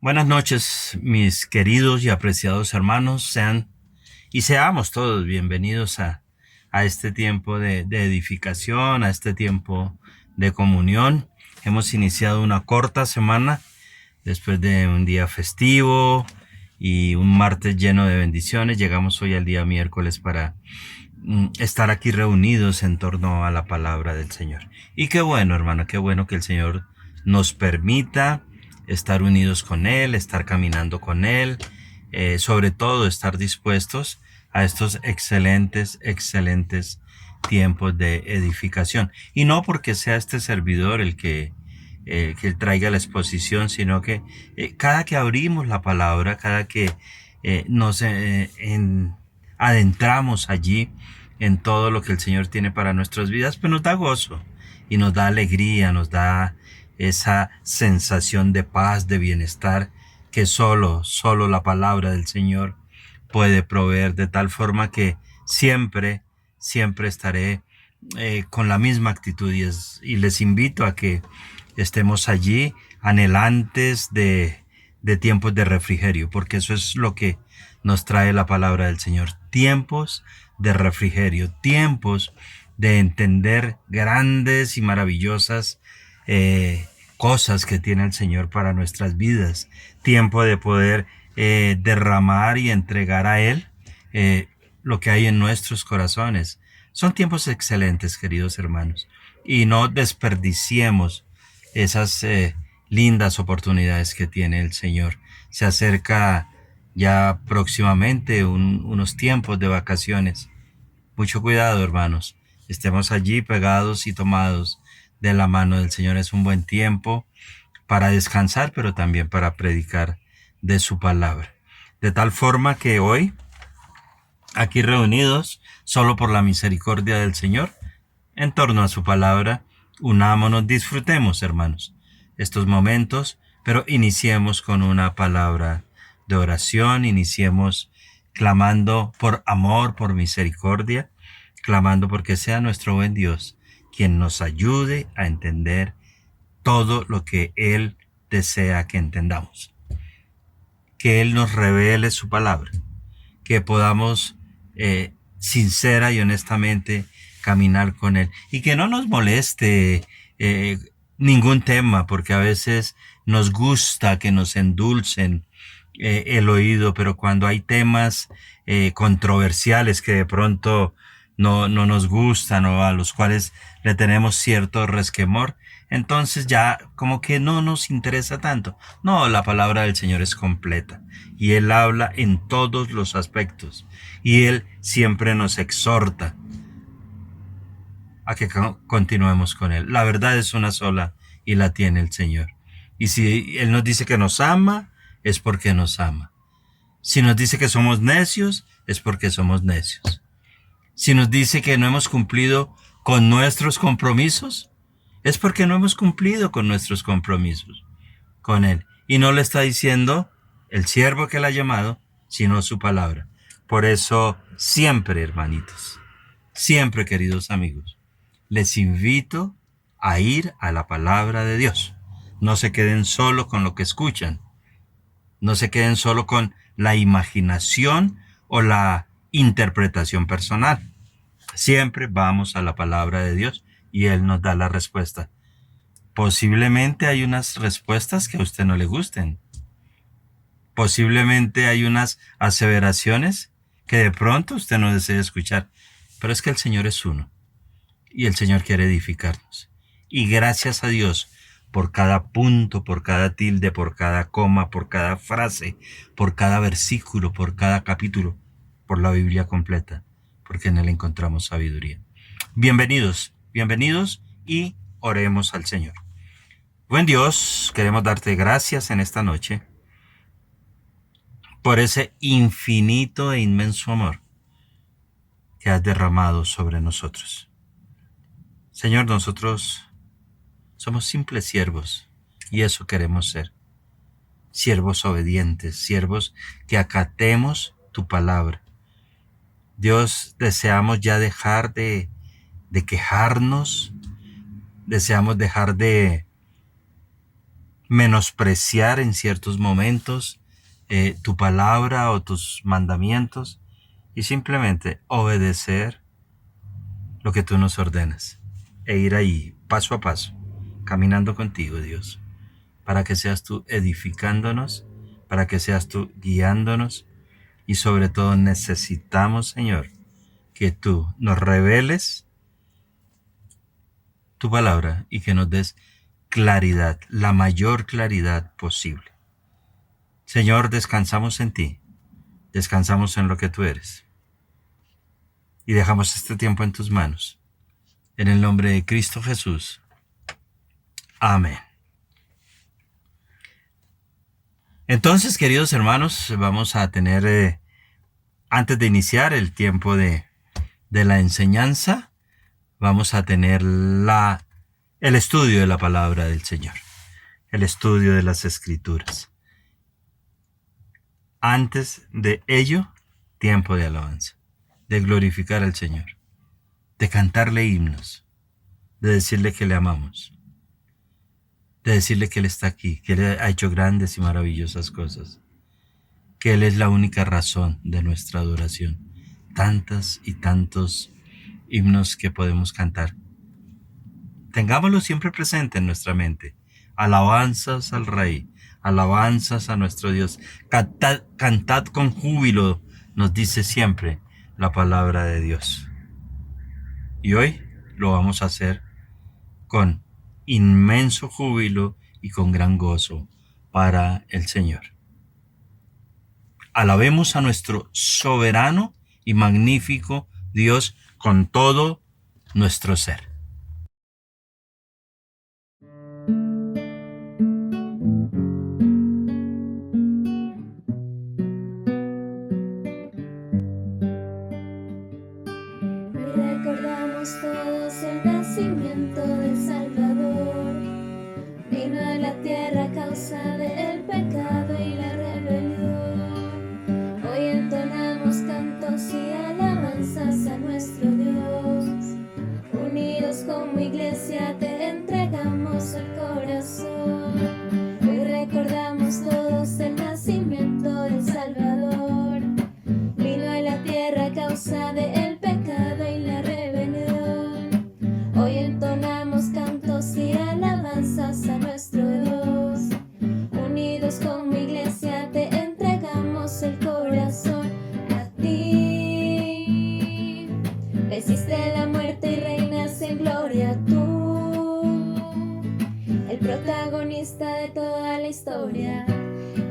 Buenas noches, mis queridos y apreciados hermanos. Seamos todos bienvenidos a este tiempo de edificación, a este tiempo de comunión. Hemos iniciado una corta semana después de un día festivo y un martes lleno de bendiciones. Llegamos hoy al día miércoles para estar aquí reunidos en torno a la palabra del Señor. Y qué bueno, hermano, qué bueno que el Señor nos permita estar unidos con Él, estar caminando con Él, sobre todo estar dispuestos a estos excelentes tiempos de edificación. Y no porque sea este servidor el que traiga la exposición, sino que cada que abrimos la palabra, cada que nos adentramos allí en todo lo que el Señor tiene para nuestras vidas, pues nos da gozo y nos da alegría, nos da esa sensación de paz, de bienestar que solo la palabra del Señor puede proveer, de tal forma que siempre estaré con la misma actitud y les invito a que estemos allí anhelantes de tiempos de refrigerio, porque eso es lo que nos trae la palabra del Señor. Tiempos de refrigerio, tiempos de entender grandes y maravillosas cosas que tiene el Señor para nuestras vidas. Tiempo de poder derramar y entregar a Él lo que hay en nuestros corazones. Son tiempos excelentes, queridos hermanos, y no desperdiciemos esas lindas oportunidades que tiene el Señor. Se acerca ya próximamente unos tiempos de vacaciones. Mucho cuidado, hermanos. Estemos allí pegados y tomados de la mano del Señor. Es un buen tiempo para descansar, pero también para predicar de su palabra. De tal forma que hoy, aquí reunidos, solo por la misericordia del Señor, en torno a su palabra, unámonos, disfrutemos, hermanos, estos momentos, pero iniciemos con una palabra de oración, iniciemos clamando por amor, por misericordia, clamando porque sea nuestro buen Dios quien nos ayude a entender todo lo que Él desea que entendamos. Que Él nos revele su palabra, que podamos sincera y honestamente caminar con Él y que no nos moleste eh, ningún tema, porque a veces nos gusta que nos endulcen el oído, pero cuando hay temas controversiales que de pronto no nos gustan o a los cuales le tenemos cierto resquemor, entonces ya como que no nos interesa tanto. No, la palabra del Señor es completa y Él habla en todos los aspectos y Él siempre nos exhorta a que continuemos con Él. La verdad es una sola y la tiene el Señor. Y si Él nos dice que nos ama, es porque nos ama. Si nos dice que somos necios, es porque somos necios. Si nos dice que no hemos cumplido con nuestros compromisos, es porque no hemos cumplido con nuestros compromisos con Él. Y no le está diciendo el siervo que Él ha llamado, sino su palabra. Por eso, siempre, hermanitos, siempre, queridos amigos, les invito a ir a la palabra de Dios. No se queden solo con lo que escuchan. No se queden solo con la imaginación o la interpretación personal. Siempre vamos a la palabra de Dios y Él nos da la respuesta. Posiblemente hay unas respuestas que a usted no le gusten. Posiblemente hay unas aseveraciones que de pronto usted no desea escuchar. Pero es que el Señor es uno y el Señor quiere edificarnos. Y gracias a Dios por cada punto, por cada tilde, por cada coma, por cada frase, por cada versículo, por cada capítulo, por la Biblia completa, porque en Él encontramos sabiduría. Bienvenidos y oremos al Señor. Buen Dios, queremos darte gracias en esta noche por ese infinito e inmenso amor que has derramado sobre nosotros. Señor, nosotros somos simples siervos y eso queremos ser. Siervos obedientes, siervos que acatemos tu palabra. Dios, deseamos ya dejar de quejarnos, deseamos dejar de menospreciar en ciertos momentos tu palabra o tus mandamientos y simplemente obedecer lo que tú nos ordenas e ir ahí paso a paso, caminando contigo, Dios, para que seas tú edificándonos, para que seas tú guiándonos y sobre todo necesitamos, Señor, que tú nos reveles tu palabra y que nos des claridad, la mayor claridad posible. Señor, descansamos en ti, descansamos en lo que tú eres y dejamos este tiempo en tus manos. En el nombre de Cristo Jesús. Amén. Entonces, queridos hermanos, vamos a tener, antes de iniciar el tiempo de la enseñanza, vamos a tener el estudio de la palabra del Señor, el estudio de las Escrituras. Antes de ello, tiempo de alabanza, de glorificar al Señor, de cantarle himnos, de decirle que le amamos, de decirle que Él está aquí, que Él ha hecho grandes y maravillosas cosas, que Él es la única razón de nuestra adoración. Tantas y tantos himnos que podemos cantar. Tengámoslo siempre presente en nuestra mente. Alabanzas al Rey, alabanzas a nuestro Dios. Cantad con júbilo, nos dice siempre la palabra de Dios. Y hoy lo vamos a hacer con inmenso júbilo y con gran gozo para el Señor. Alabemos a nuestro soberano y magnífico Dios con todo nuestro ser. Recordamos todos el nacimiento del Salvador. Vino a la tierra a causa del pecado y la rebelión. Hoy entonamos cantos y alabanzas a nuestro Dios. Unidos como iglesia te entregamos el corazón. Hoy recordamos todos el nacimiento del Salvador. Vino a la tierra a causa del pecado y la rebelión. Hoy entonamos cantos y alabanzas a nuestro Dios. Unidos como iglesia te entregamos el corazón. A ti venciste la muerte y reinas en gloria tú, el protagonista de toda la historia.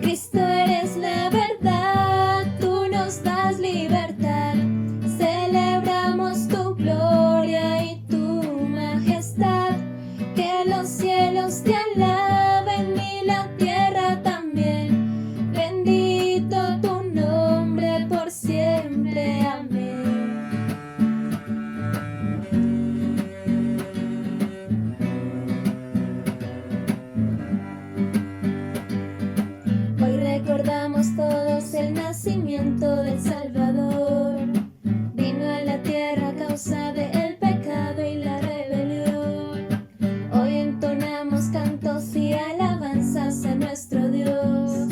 Cristo, eres la verdad, tú nos das libertad. Celebramos tu gloria y tu majestad. Que los cielos te alaben y la tierra también. Bendito tu nombre por siempre. Amén. Hoy recordamos todos el nacimiento del Salvador. Vino a la tierra a causa del pecado y la rebelión. Hoy entonamos cantos y alabanzas a nuestro Dios.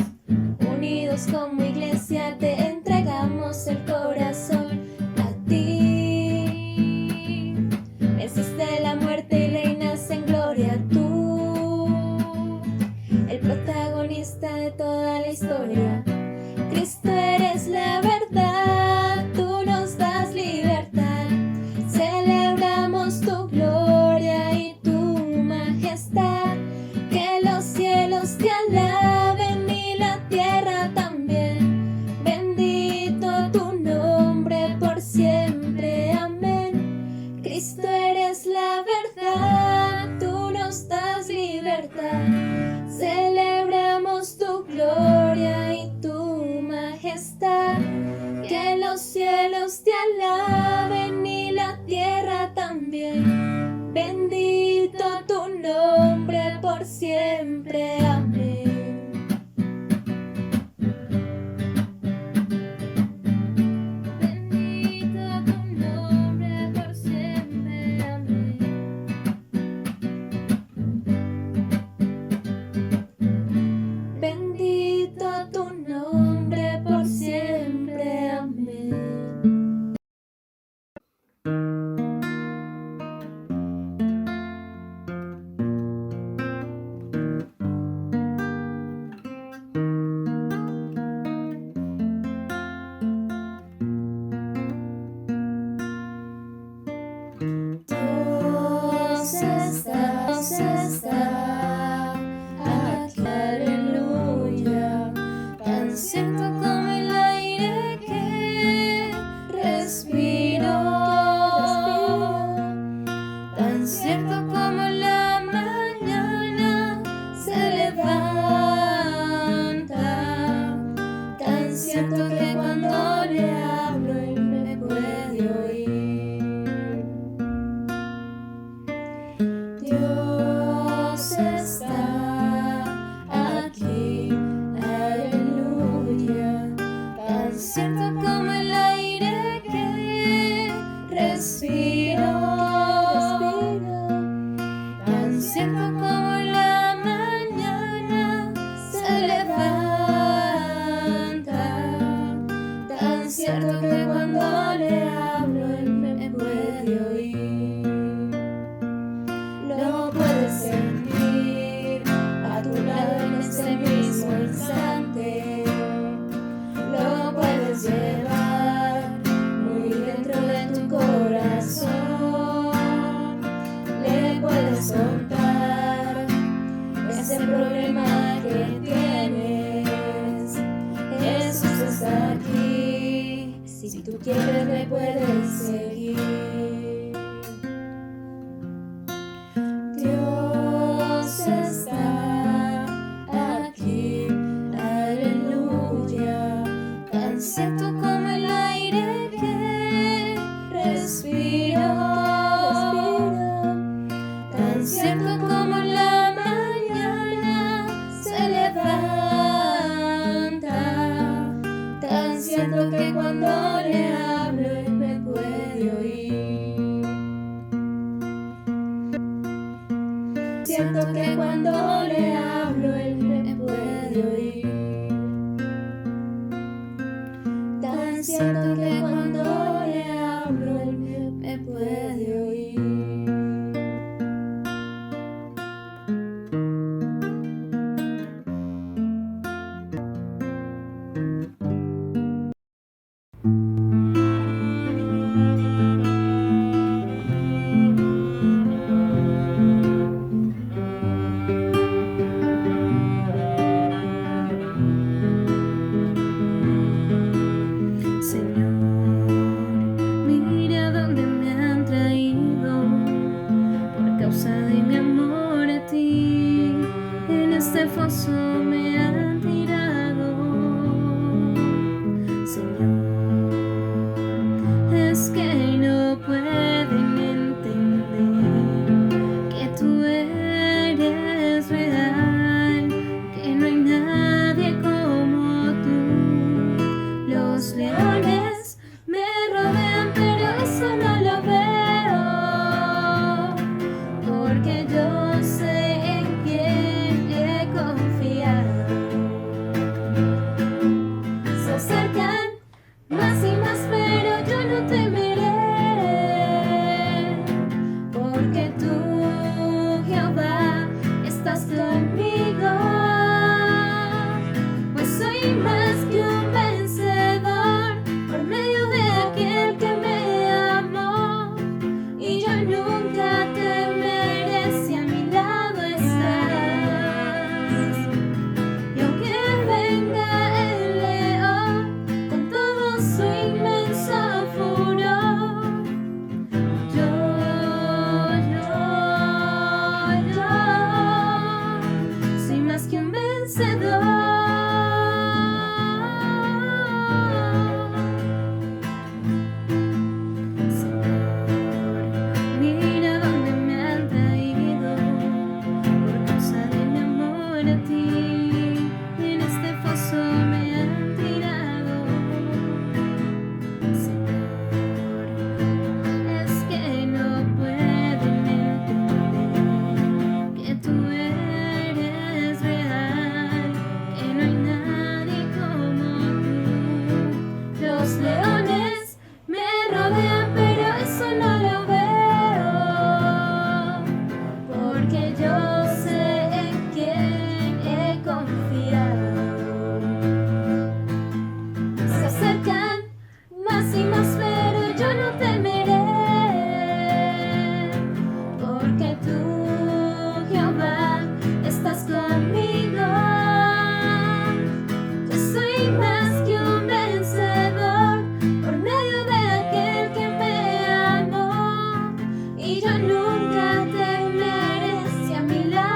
Unidos como iglesia te entregamos el corazón. A ti venciste la muerte y reinas en gloria tú, el protagonista de toda la historia. Cristo, eres la verdad, tú nos das libertad. Celebramos tu gloria y tu majestad. Que los cielos te alaben y la tierra también. Bendito tu nombre por siempre. Amén. Cristo, eres la verdad, tú nos das libertad. Celebramos tu gloria y tu majestad. Que los cielos te alaben y la tierra también. Bendito tu nombre por siempre. Amén. Bendito tu nombre por siempre. Amén. cierto como la mañana se levanta, tan cierto que cuando le hablo él me puede oír. Lo puedes sentir a tu lado en ese mismo instante. Lo puedes llevar muy dentro de tu corazón. Le puedes contar ese problema que tienes. Jesús está aquí. Si tú quieres me puedes seguir. Dios está aquí, aleluya, tan cierto como el aire que respiro, tan cierto como la mañana se levanta, tan cierto que cuando le hablo él me puede oír. Siento que cuando le hablo él me puede oír. Tan cierto que cuando le hablo él me puede oír. Foso me han tirado, Señor, es que no pueden entender que tú eres real, que no hay nadie como tú. Los leones me rodean, pero eso no lo veo, porque yo sé en quién he confiado. Se acercan más y más, pero yo no temeré, porque tú, Jehová, estás conmigo. Pues soy más que un vencedor por medio de aquel que me amó, y yo nunca temeré si a mi lado estás. Y aunque venga el león con todo su inmenso furor, yo soy más que un vencedor. Mira dónde me han traído por causa de mi amor a ti. En este foso me han tirado, Señor, es que no pueden entender que tú eres real, que no hay nadie como tú. Los leones me rodean, pero eso no lo veo, porque yo sé en quién he confiado. Se acercan más y más, pero yo no temeré, porque tú, Jehová, estás conmigo. Yo soy más que un vencedor por medio de aquel que me amó, y yo nunca temeré si a mi lado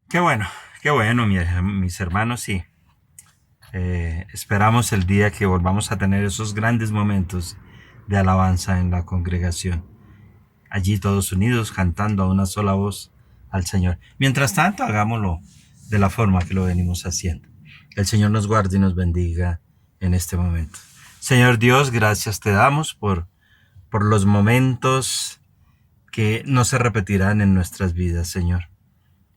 Qué bueno, mis hermanos, sí. Esperamos el día que volvamos a tener esos grandes momentos de alabanza en la congregación. Allí todos unidos cantando a una sola voz al Señor. Mientras tanto, hagámoslo de la forma que lo venimos haciendo. El Señor nos guarde y nos bendiga en este momento. Señor Dios, gracias te damos por los momentos que no se repetirán en nuestras vidas, Señor,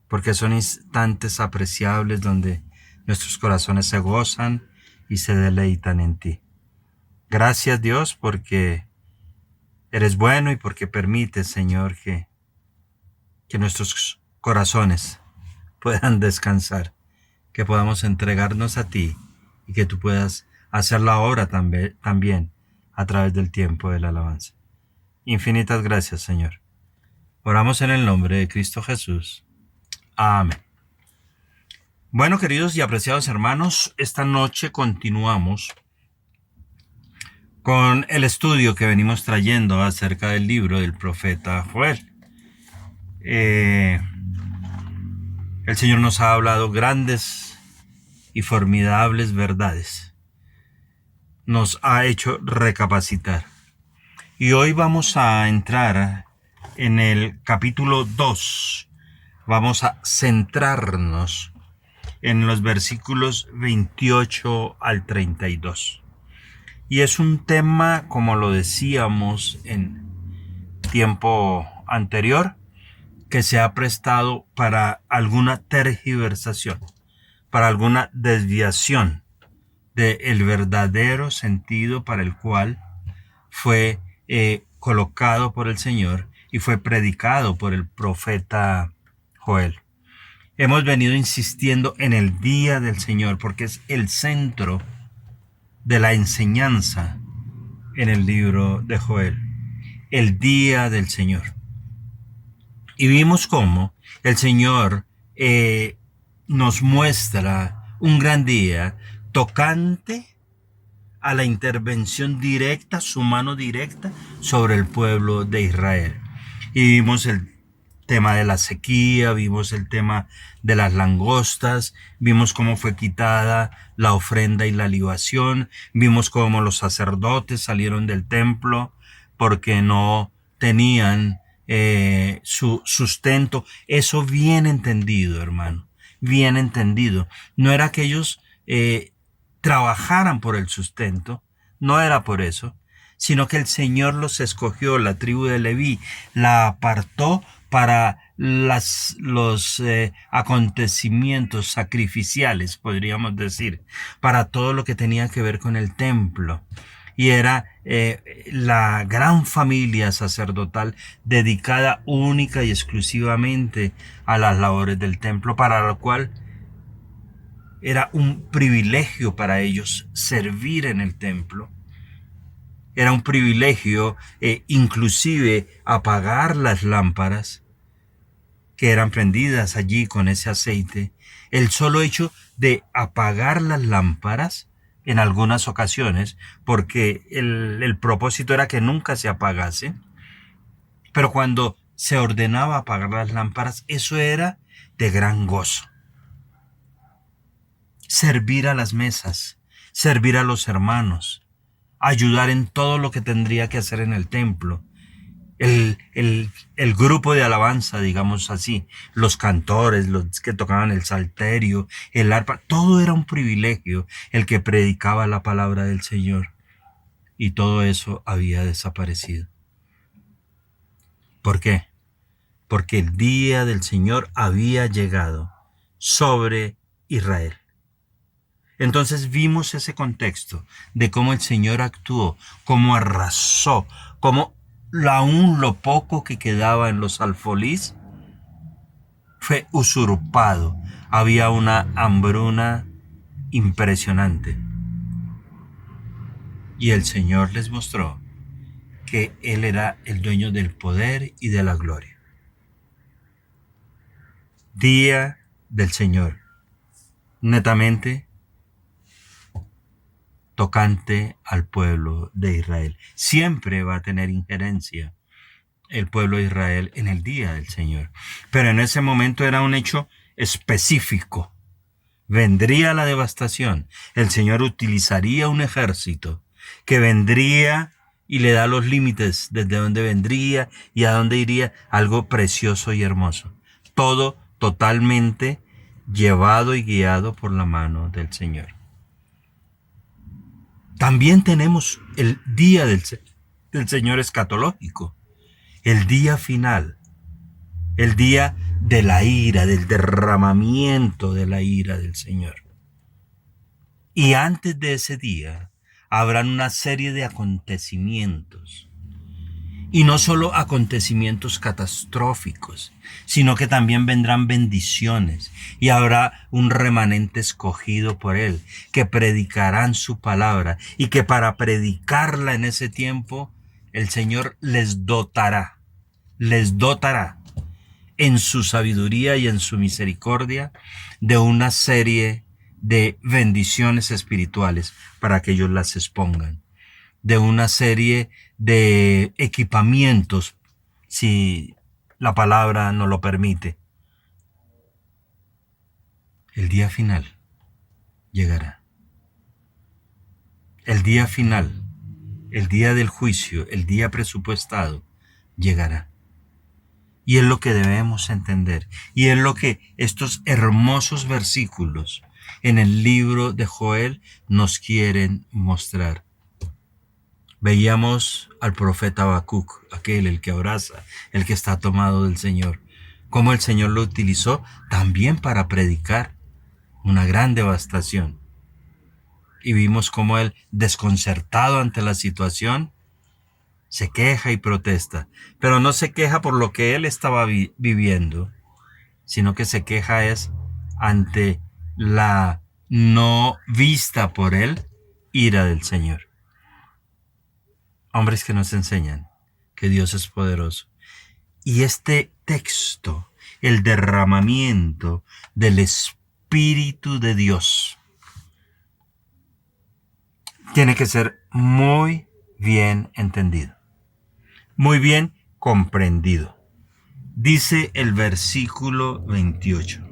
porque son instantes apreciables donde nuestros corazones se gozan y se deleitan en ti. Gracias, Dios, porque eres bueno y porque permites, Señor, que nuestros corazones puedan descansar, que podamos entregarnos a ti y que tú puedas hacer la obra también a través del tiempo de la alabanza. Infinitas gracias, Señor. Oramos en el nombre de Cristo Jesús. Amén. Bueno, queridos y apreciados hermanos, esta noche continuamos con el estudio que venimos trayendo acerca del libro del profeta Joel. El Señor nos ha hablado grandes y formidables verdades. Nos ha hecho recapacitar. Y hoy vamos a entrar en el capítulo 2. Vamos a centrarnos en los versículos 28 al 32. Y es un tema, como lo decíamos en tiempo anterior, que se ha prestado para alguna tergiversación, para alguna desviación del verdadero sentido para el cual fue colocado por el Señor y fue predicado por el profeta Joel. Hemos venido insistiendo en el día del Señor porque es el centro de la enseñanza en el libro de Joel, el día del Señor. Y vimos cómo el Señor nos muestra un gran día tocante a la intervención directa, su mano directa sobre el pueblo de Israel. Y vimos el tema de la sequía, vimos el tema de las langostas, vimos cómo fue quitada la ofrenda y la libación, vimos cómo los sacerdotes salieron del templo porque no tenían su sustento. Eso bien entendido, hermano, bien entendido. No era que ellos trabajaran por el sustento, no era por eso, sino que el Señor los escogió, la tribu de Leví, la apartó para los acontecimientos sacrificiales, podríamos decir, para todo lo que tenía que ver con el templo. Y era la gran familia sacerdotal dedicada única y exclusivamente a las labores del templo, para lo cual era un privilegio para ellos servir en el templo. Era un privilegio inclusive apagar las lámparas que eran prendidas allí con ese aceite. El solo hecho de apagar las lámparas en algunas ocasiones, porque el propósito era que nunca se apagasen, pero cuando se ordenaba apagar las lámparas, eso era de gran gozo. Servir a las mesas, servir a los hermanos, ayudar en todo lo que tendría que hacer en el templo. El grupo de alabanza, digamos así, los cantores, los que tocaban el salterio, el arpa, todo era un privilegio el que predicaba la palabra del Señor. Y todo eso había desaparecido. ¿Por qué? Porque el día del Señor había llegado sobre Israel. Entonces vimos ese contexto de cómo el Señor actuó, cómo arrasó, cómo aún lo poco que quedaba en los alfolís fue usurpado. Había una hambruna impresionante. Y el Señor les mostró que Él era el dueño del poder y de la gloria. Día del Señor, netamente tocante al pueblo de Israel. Siempre va a tener injerencia el pueblo de Israel en el día del Señor. Pero en ese momento era un hecho específico. Vendría la devastación. El Señor utilizaría un ejército que vendría y le da los límites desde dónde vendría y a dónde iría. Algo precioso y hermoso. Todo totalmente llevado y guiado por la mano del Señor. También tenemos el día del Señor escatológico, el día final, el día de la ira, del derramamiento de la ira del Señor. Y antes de ese día habrán una serie de acontecimientos. Y no solo acontecimientos catastróficos, sino que también vendrán bendiciones y habrá un remanente escogido por Él, que predicarán su palabra y que para predicarla en ese tiempo, el Señor les dotará en su sabiduría y en su misericordia de una serie de bendiciones espirituales para que ellos las expongan, de una serie de equipamientos, si la palabra no lo permite. El día final llegará. El día final, el día del juicio, el día presupuestado, llegará. Y es lo que debemos entender. Y es lo que estos hermosos versículos en el libro de Joel nos quieren mostrar. Veíamos al profeta Habacuc, el que abraza, el que está tomado del Señor, cómo el Señor lo utilizó también para predicar una gran devastación. Y vimos cómo él, desconcertado ante la situación, se queja y protesta, pero no se queja por lo que él estaba viviendo, sino que se queja es ante la no vista por él ira del Señor. Hombres que nos enseñan que Dios es poderoso. Y este texto, el derramamiento del Espíritu de Dios, tiene que ser muy bien entendido, muy bien comprendido. Dice el versículo 28.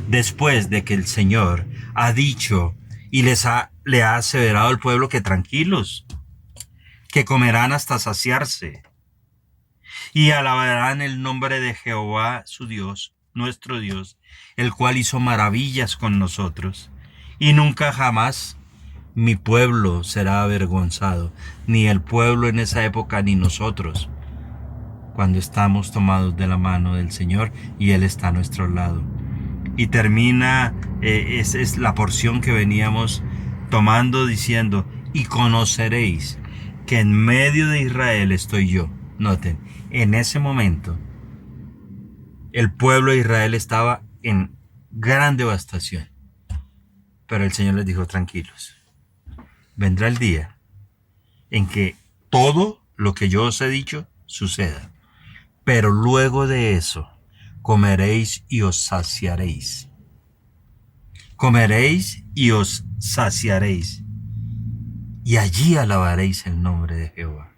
Después de que el Señor ha dicho y le ha aseverado al pueblo que tranquilos, que comerán hasta saciarse y alabarán el nombre de Jehová su Dios, nuestro Dios, el cual hizo maravillas con nosotros, y nunca jamás mi pueblo será avergonzado, ni el pueblo en esa época ni nosotros, cuando estamos tomados de la mano del Señor y Él está a nuestro lado. Y termina, es la porción que veníamos tomando diciendo, y conoceréis que en medio de Israel estoy yo. Noten, en ese momento, el pueblo de Israel estaba en gran devastación. Pero el Señor les dijo, tranquilos, vendrá el día en que todo lo que yo os he dicho suceda. Pero luego de eso, comeréis y os saciaréis. Comeréis y os saciaréis. Y allí alabaréis el nombre de Jehová.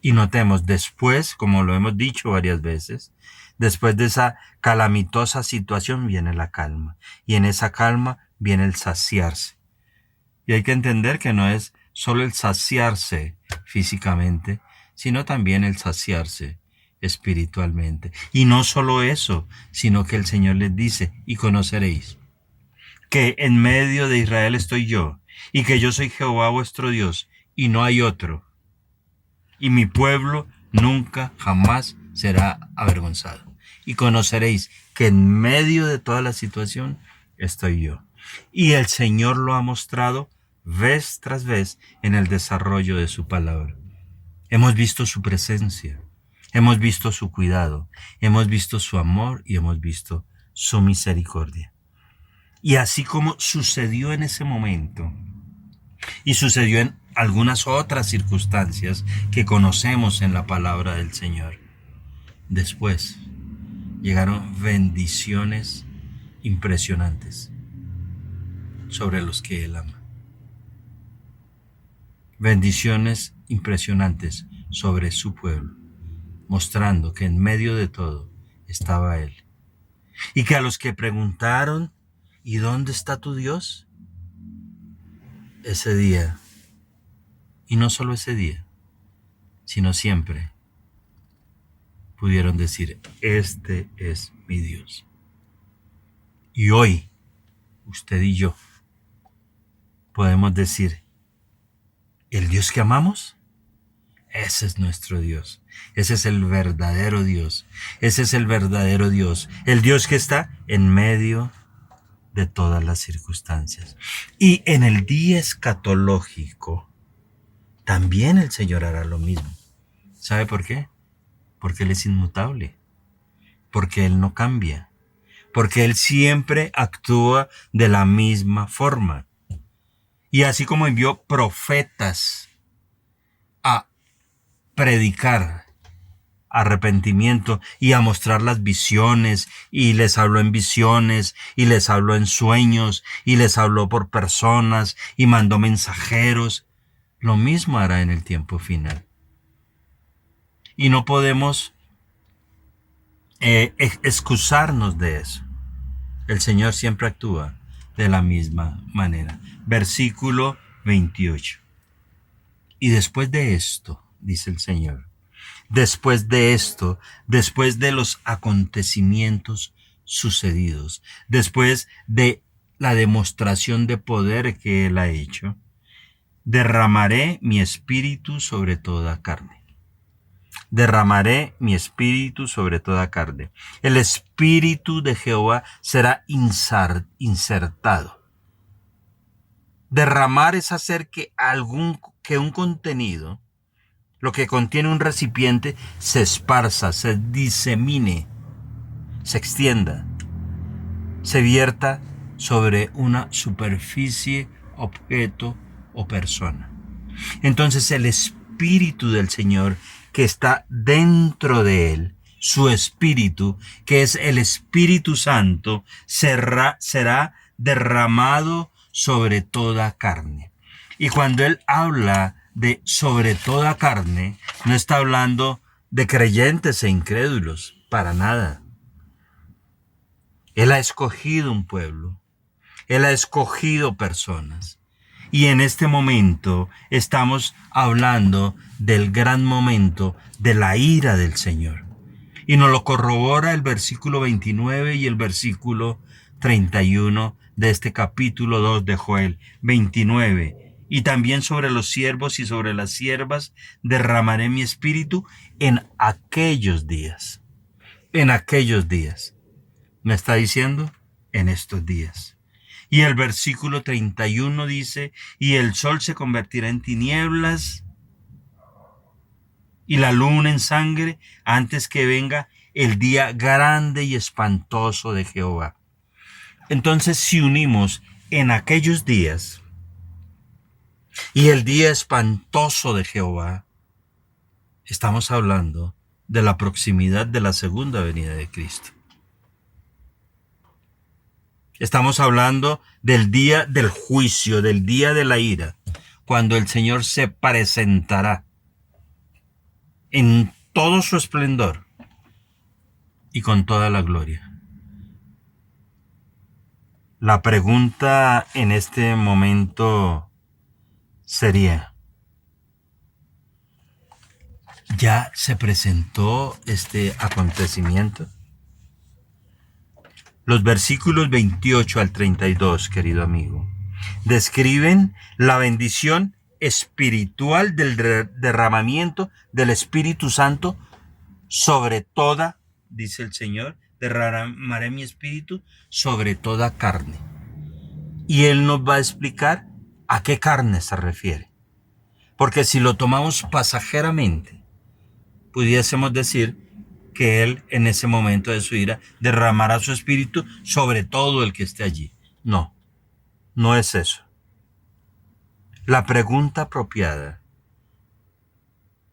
Y notemos, después, como lo hemos dicho varias veces, después de esa calamitosa situación viene la calma. Y en esa calma viene el saciarse. Y hay que entender que no es solo el saciarse físicamente, sino también el saciarse espiritualmente. Y no solo eso, sino que el Señor les dice, y conoceréis que en medio de Israel estoy yo, y que yo soy Jehová vuestro Dios, y no hay otro. Y mi pueblo nunca, jamás será avergonzado. Y conoceréis que en medio de toda la situación estoy yo. Y el Señor lo ha mostrado vez tras vez en el desarrollo de su palabra. Hemos visto su presencia, hemos visto su cuidado, hemos visto su amor y hemos visto su misericordia. Y así como sucedió en ese momento, y sucedió en algunas otras circunstancias que conocemos en la palabra del Señor, después llegaron bendiciones impresionantes sobre los que Él ama. Bendiciones impresionantes sobre su pueblo, mostrando que en medio de todo estaba Él Y que a los que preguntaron, ¿y dónde está tu Dios? Ese día, y no solo ese día, sino siempre, pudieron decir, este es mi Dios. Y hoy, usted y yo, podemos decir, ¿el Dios que amamos? Ese es nuestro Dios. Ese es el verdadero Dios. Ese es el verdadero Dios. El Dios que está en medio de todas las circunstancias. Y en el día escatológico, también el Señor hará lo mismo. ¿Sabe por qué? Porque Él es inmutable. Porque Él no cambia. Porque Él siempre actúa de la misma forma. Y así como envió profetas a predicar arrepentimiento y a mostrar las visiones, y les habló en visiones, y les habló en sueños, y les habló por personas, y mandó mensajeros, lo mismo hará en el tiempo final. Y no podemos excusarnos de eso. El Señor siempre actúa de la misma manera. Versículo 28. Y después de esto, dice el Señor, después de esto, después de los acontecimientos sucedidos, después de la demostración de poder que Él ha hecho, derramaré mi espíritu sobre toda carne. Derramaré mi espíritu sobre toda carne. El espíritu de Jehová será insertado. Derramar es hacer que un contenido, lo que contiene un recipiente, se esparza, se disemine, se extienda, se vierta sobre una superficie, objeto o persona. Entonces el Espíritu del Señor que está dentro de él, su Espíritu, que es el Espíritu Santo, será derramado sobre toda carne. Y cuando él habla de sobre toda carne, no está hablando de creyentes e incrédulos, para nada. Él ha escogido un pueblo, Él ha escogido personas. Y en este momento estamos hablando del gran momento de la ira del Señor. Y nos lo corrobora el versículo 29 y el versículo 31 de este capítulo 2 de Joel. 29. Y también sobre los siervos y sobre las siervas derramaré mi espíritu en aquellos días. En aquellos días. ¿Me está diciendo? En estos días. Y el versículo 31 dice, y el sol se convertirá en tinieblas y la luna en sangre antes que venga el día grande y espantoso de Jehová. Entonces, si unimos en aquellos días y el día espantoso de Jehová, estamos hablando de la proximidad de la segunda venida de Cristo. Estamos hablando del día del juicio, del día de la ira, cuando el Señor se presentará en todo su esplendor y con toda la gloria. La pregunta en este momento sería, ¿ya se presentó este acontecimiento? Los versículos 28 al 32, querido amigo, describen la bendición espiritual del derramamiento del Espíritu Santo sobre toda, dice el Señor, derramaré mi espíritu sobre toda carne. Y Él nos va a explicar a qué carne se refiere. Porque si lo tomamos pasajeramente, pudiésemos decir que Él en ese momento de su ira derramará su espíritu sobre todo el que esté allí. No, no es eso. La pregunta apropiada,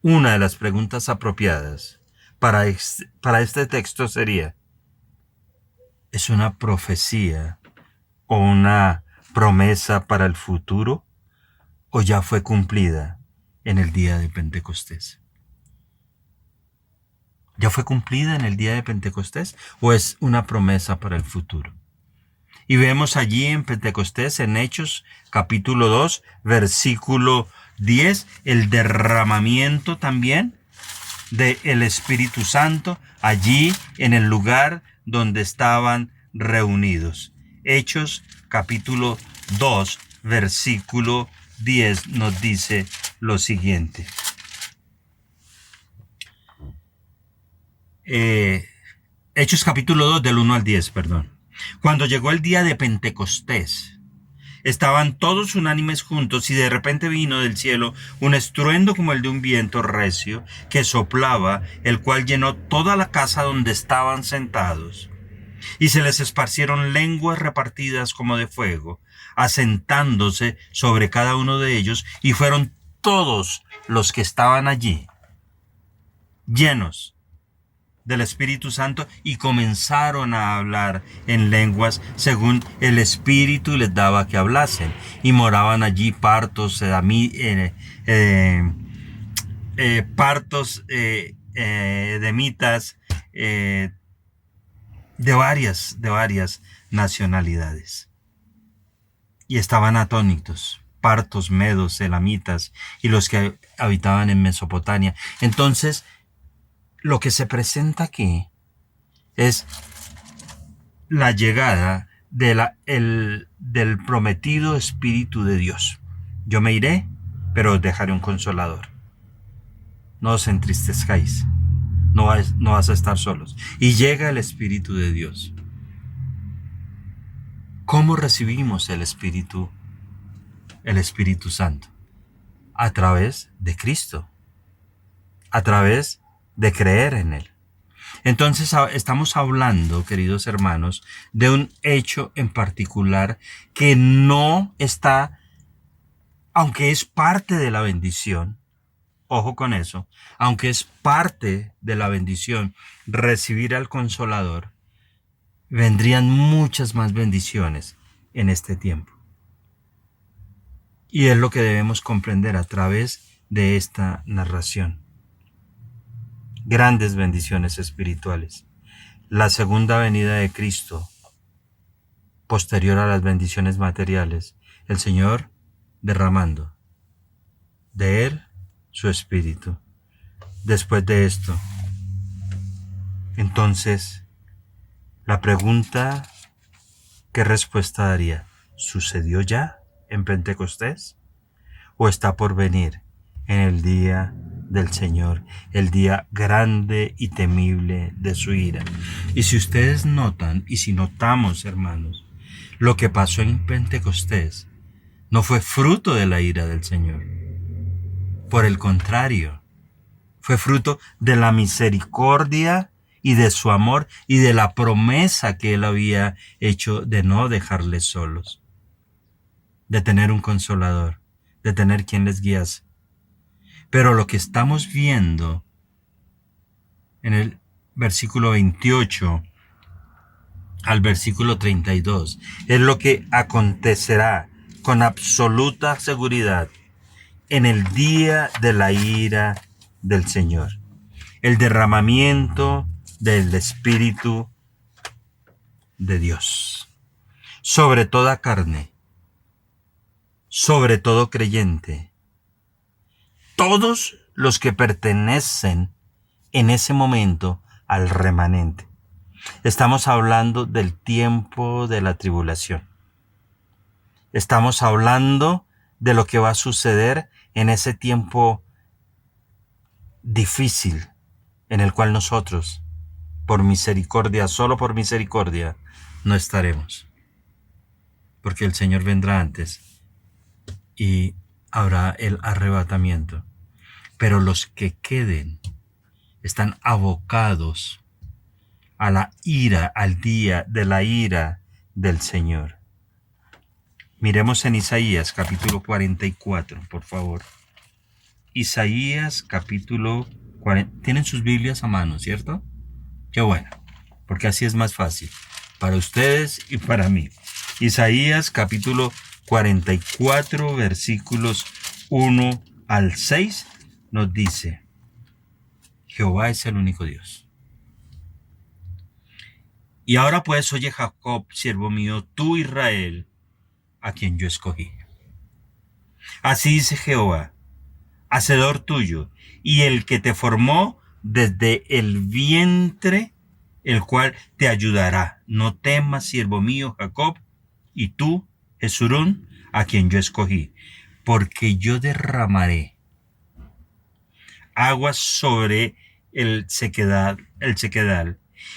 una de las preguntas apropiadas para este texto sería, ¿es una profecía o una promesa para el futuro o ya fue cumplida en el día de Pentecostés? ¿Ya fue cumplida en el día de Pentecostés o es una promesa para el futuro? Y vemos allí en Pentecostés, en Hechos, capítulo 2, versículo 10, el derramamiento también del Espíritu Santo allí en el lugar donde estaban reunidos. Hechos, capítulo 2, versículo 10 nos dice lo siguiente. Hechos capítulo 2 del 1 al 10, perdón. Cuando llegó el día de Pentecostés, estaban todos unánimes juntos y de repente vino del cielo un estruendo como el de un viento recio que soplaba, el cual llenó toda la casa donde estaban sentados. Y se les esparcieron lenguas repartidas como de fuego, asentándose sobre cada uno de ellos, y fueron todos los que estaban allí llenos del Espíritu Santo y comenzaron a hablar en lenguas según el Espíritu les daba que hablasen. Y moraban allí partos, edemitas, de varias nacionalidades. Y estaban atónitos, partos, medos, elamitas y los que habitaban en Mesopotamia. Entonces, lo que se presenta aquí es la llegada del prometido Espíritu de Dios. Yo me iré, pero os dejaré un consolador. No os entristezcáis, no vas a estar solos. Y llega el Espíritu de Dios. ¿Cómo recibimos el Espíritu Santo? A través de Cristo, a través de creer en Él. Entonces estamos hablando, queridos hermanos, de un hecho en particular que no está, aunque es parte de la bendición, ojo con eso, aunque es parte de la bendición recibir al Consolador, vendrían muchas más bendiciones en este tiempo. Y es lo que debemos comprender a través de esta narración. Grandes bendiciones espirituales. La segunda venida de Cristo, posterior a las bendiciones materiales, el Señor derramando de Él su Espíritu. Después de esto, entonces, la pregunta, ¿qué respuesta daría? ¿Sucedió ya en Pentecostés? ¿O está por venir en el día del Señor, el día grande y temible de su ira? Y si ustedes notan, y si notamos, hermanos, lo que pasó en Pentecostés no fue fruto de la ira del Señor. Por el contrario, fue fruto de la misericordia y de su amor y de la promesa que Él había hecho de no dejarles solos, de tener un consolador, de tener quien les guiase. Pero lo que estamos viendo en el versículo 28 al versículo 32 es lo que acontecerá con absoluta seguridad en el día de la ira del Señor. El derramamiento del Espíritu de Dios sobre toda carne, sobre todo creyente. Todos los que pertenecen en ese momento al remanente. Estamos hablando del tiempo de la tribulación. Estamos hablando de lo que va a suceder en ese tiempo difícil en el cual nosotros, por misericordia, solo por misericordia, no estaremos. Porque el Señor vendrá antes y habrá el arrebatamiento. Pero los que queden están abocados a la ira, al día de la ira del Señor. Miremos en Isaías capítulo 44, por favor. Isaías capítulo 40. Tienen sus Biblias a mano, ¿cierto? Qué bueno, porque así es más fácil para ustedes y para mí. Isaías capítulo 44, versículos 1 al 6, nos dice: Jehová es el único Dios. Y ahora pues oye Jacob, siervo mío, tú Israel, a quien yo escogí. Así dice Jehová, hacedor tuyo, y el que te formó desde el vientre, el cual te ayudará. No temas, siervo mío, Jacob, y tú, Jesurún, a quien yo escogí, porque yo derramaré aguas sobre el sequedal,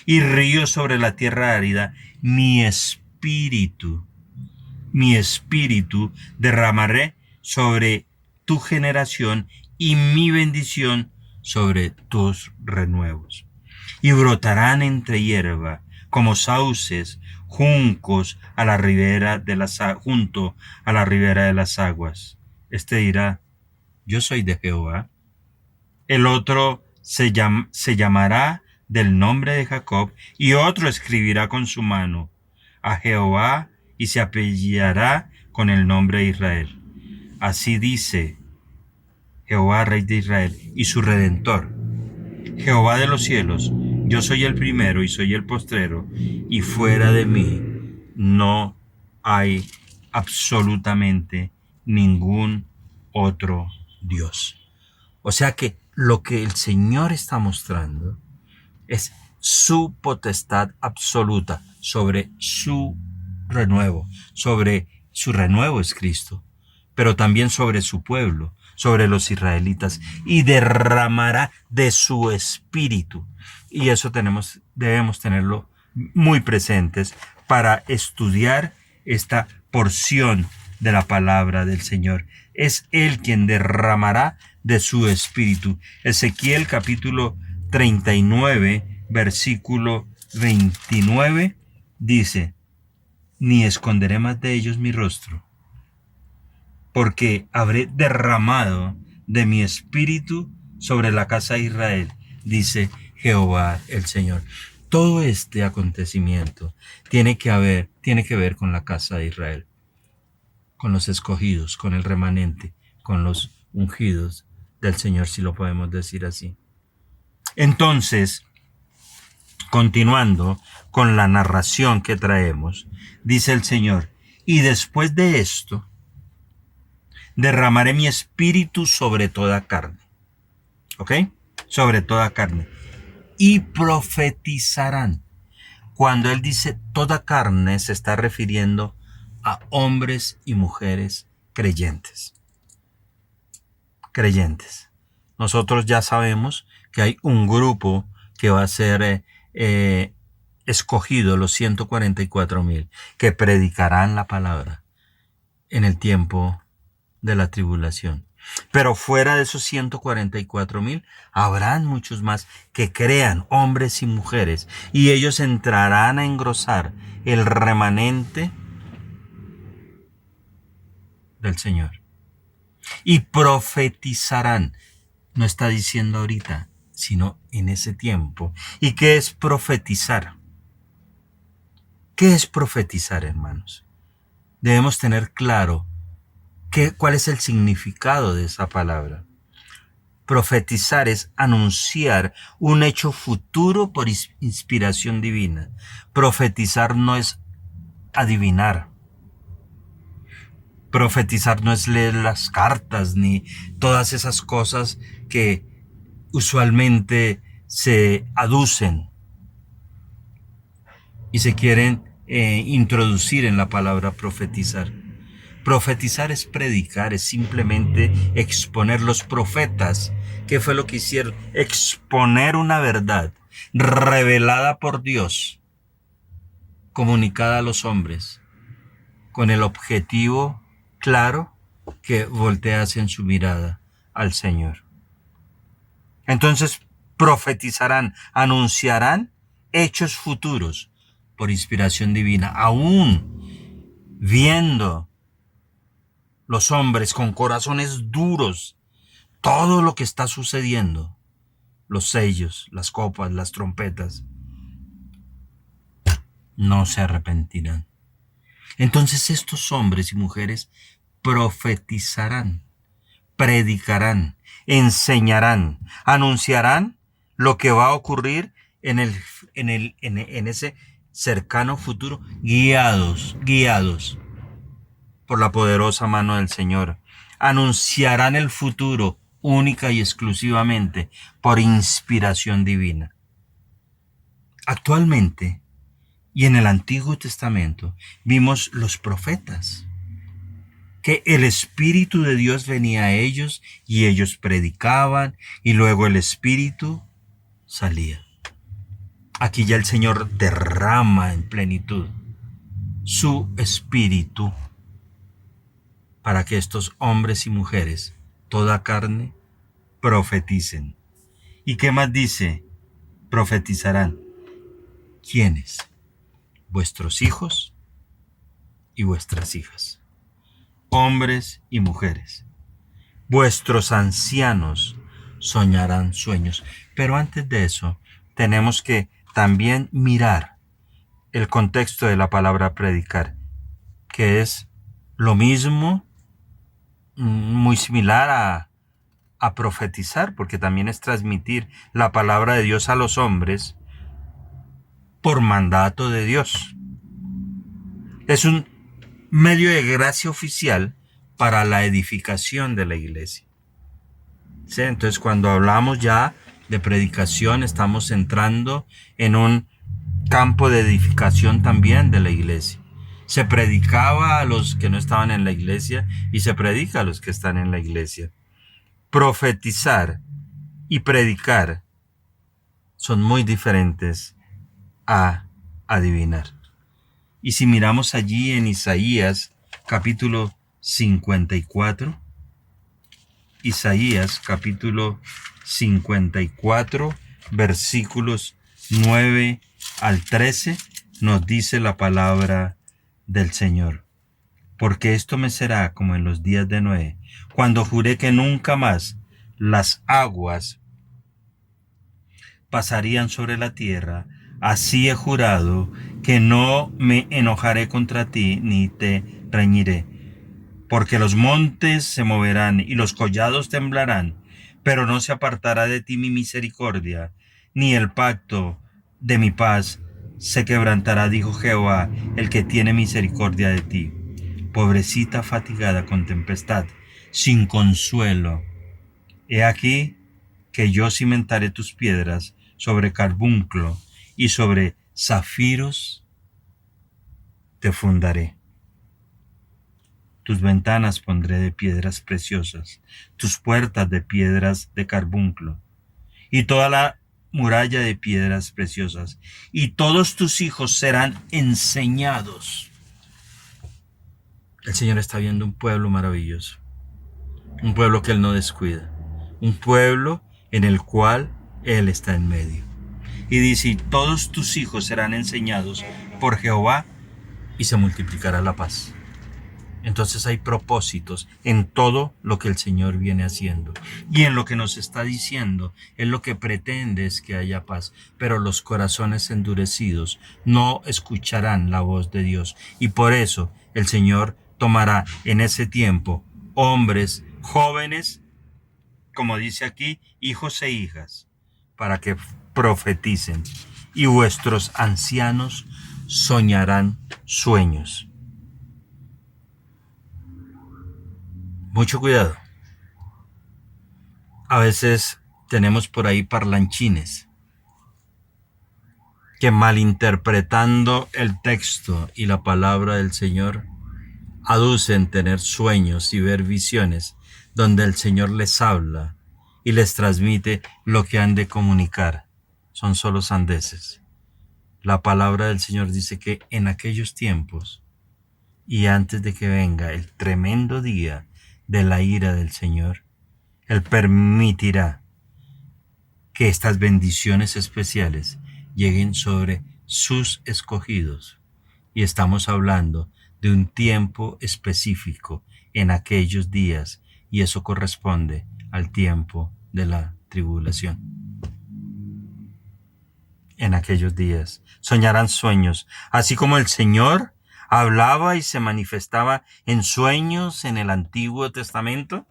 y ríos sobre la tierra árida. Mi espíritu derramaré sobre tu generación y mi bendición sobre tus renuevos. Y brotarán entre hierba como sauces, juncos a la ribera de junto a la ribera de las aguas. Este dirá, yo soy de Jehová. El otro se llamará del nombre de Jacob, y otro escribirá con su mano a Jehová, y se apellidará con el nombre de Israel. Así dice Jehová, Rey de Israel, y su Redentor, Jehová de los cielos: yo soy el primero y soy el postrero, y fuera de mí no hay absolutamente ningún otro Dios. O sea que lo que el Señor está mostrando es su potestad absoluta sobre su renuevo. Sobre su renuevo es Cristo, pero también sobre su pueblo, sobre los israelitas, y derramará de su espíritu. Y eso debemos tenerlo muy presentes para estudiar esta porción de la palabra del Señor. Es Él quien derramará de su espíritu. Ezequiel capítulo 39, versículo 29 dice: ni esconderé más de ellos mi rostro, porque habré derramado de mi espíritu sobre la casa de Israel, dice Jehová el Señor. Todo este acontecimiento tiene que ver con la casa de Israel, con los escogidos, con el remanente, con los ungidos del Señor, si lo podemos decir así. Entonces, continuando con la narración que traemos, dice el Señor: y después de esto, derramaré mi espíritu sobre toda carne. ¿Ok? Sobre toda carne. Y profetizarán. Cuando Él dice toda carne, se está refiriendo a hombres y mujeres creyentes. Creyentes. Nosotros ya sabemos que hay un grupo que va a ser escogido, los 144,000, que predicarán la palabra en el tiempo de la tribulación. Pero fuera de esos 144,000, habrán muchos más que crean, hombres y mujeres, y ellos entrarán a engrosar el remanente del Señor. Y profetizarán. No está diciendo ahorita, sino en ese tiempo. ¿Y qué es profetizar? ¿Qué es profetizar, hermanos? Debemos tener claro cuál es el significado de esa palabra. Profetizar es anunciar un hecho futuro por inspiración divina. Profetizar no es adivinar. Profetizar no es leer las cartas ni todas esas cosas que usualmente se aducen y se quieren introducir en la palabra profetizar. Profetizar es predicar, es simplemente exponer. Los profetas, ¿qué fue lo que hicieron? Exponer una verdad revelada por Dios, comunicada a los hombres, con el objetivo claro que volteasen su mirada al Señor. Entonces profetizarán, anunciarán hechos futuros por inspiración divina, aún viendo los hombres con corazones duros todo lo que está sucediendo, los sellos, las copas, las trompetas, no se arrepentirán. Entonces estos hombres y mujeres profetizarán, predicarán, enseñarán, anunciarán lo que va a ocurrir en ese cercano futuro, guiados por la poderosa mano del Señor. Anunciarán el futuro única y exclusivamente por inspiración divina. Actualmente y en el Antiguo Testamento vimos los profetas, que el Espíritu de Dios venía a ellos y ellos predicaban y luego el Espíritu salía. Aquí ya el Señor derrama en plenitud su Espíritu para que estos hombres y mujeres, toda carne, profeticen. ¿Y qué más dice? Profetizarán. ¿Quiénes? Vuestros hijos y vuestras hijas, hombres y mujeres. Vuestros ancianos soñarán sueños. Pero antes de eso, tenemos que también mirar el contexto de la palabra predicar, que es lo mismo, muy similar a profetizar, porque también es transmitir la palabra de Dios a los hombres por mandato de Dios. Es un medio de gracia oficial para la edificación de la iglesia. ¿Sí? Entonces, cuando hablamos ya de predicación, estamos entrando en un campo de edificación también de la iglesia. Se predicaba a los que no estaban en la iglesia y se predica a los que están en la iglesia. Profetizar y predicar son muy diferentes a adivinar. Y si miramos allí en Isaías capítulo 54, Isaías capítulo 54, versículos 9 al 13, nos dice la palabra del Señor. Porque esto me será como en los días de Noé, cuando juré que nunca más las aguas pasarían sobre la tierra. Así he jurado que no me enojaré contra ti ni te reñiré. Porque los montes se moverán y los collados temblarán, pero no se apartará de ti mi misericordia, ni el pacto de mi paz se quebrantará, dijo Jehová, el que tiene misericordia de ti. Pobrecita fatigada con tempestad, sin consuelo. He aquí que yo cimentaré tus piedras sobre carbunclo y sobre zafiros te fundaré. Tus ventanas pondré de piedras preciosas, tus puertas de piedras de carbunclo, y toda la muralla de piedras preciosas, y todos tus hijos serán enseñados. El Señor está viendo un pueblo maravilloso, un pueblo que Él no descuida, un pueblo en el cual Él está en medio. Y dice, y todos tus hijos serán enseñados por Jehová, y se multiplicará la paz. Entonces hay propósitos en todo lo que el Señor viene haciendo. Y en lo que nos está diciendo, Él lo que pretende es que haya paz. Pero los corazones endurecidos no escucharán la voz de Dios. Y por eso el Señor tomará en ese tiempo hombres jóvenes, como dice aquí, hijos e hijas, para que profeticen. Y vuestros ancianos soñarán sueños. Mucho cuidado. A veces tenemos por ahí parlanchines que, malinterpretando el texto y la palabra del Señor, aducen tener sueños y ver visiones donde el Señor les habla y les transmite lo que han de comunicar. Son solo sandeces. La palabra del Señor dice que en aquellos tiempos y antes de que venga el tremendo día de la ira del Señor, Él permitirá que estas bendiciones especiales lleguen sobre sus escogidos. Y estamos hablando de un tiempo específico en aquellos días, y eso corresponde al tiempo de la tribulación. En aquellos días soñarán sueños, así como el Señor hablaba y se manifestaba en sueños en el Antiguo Testamento.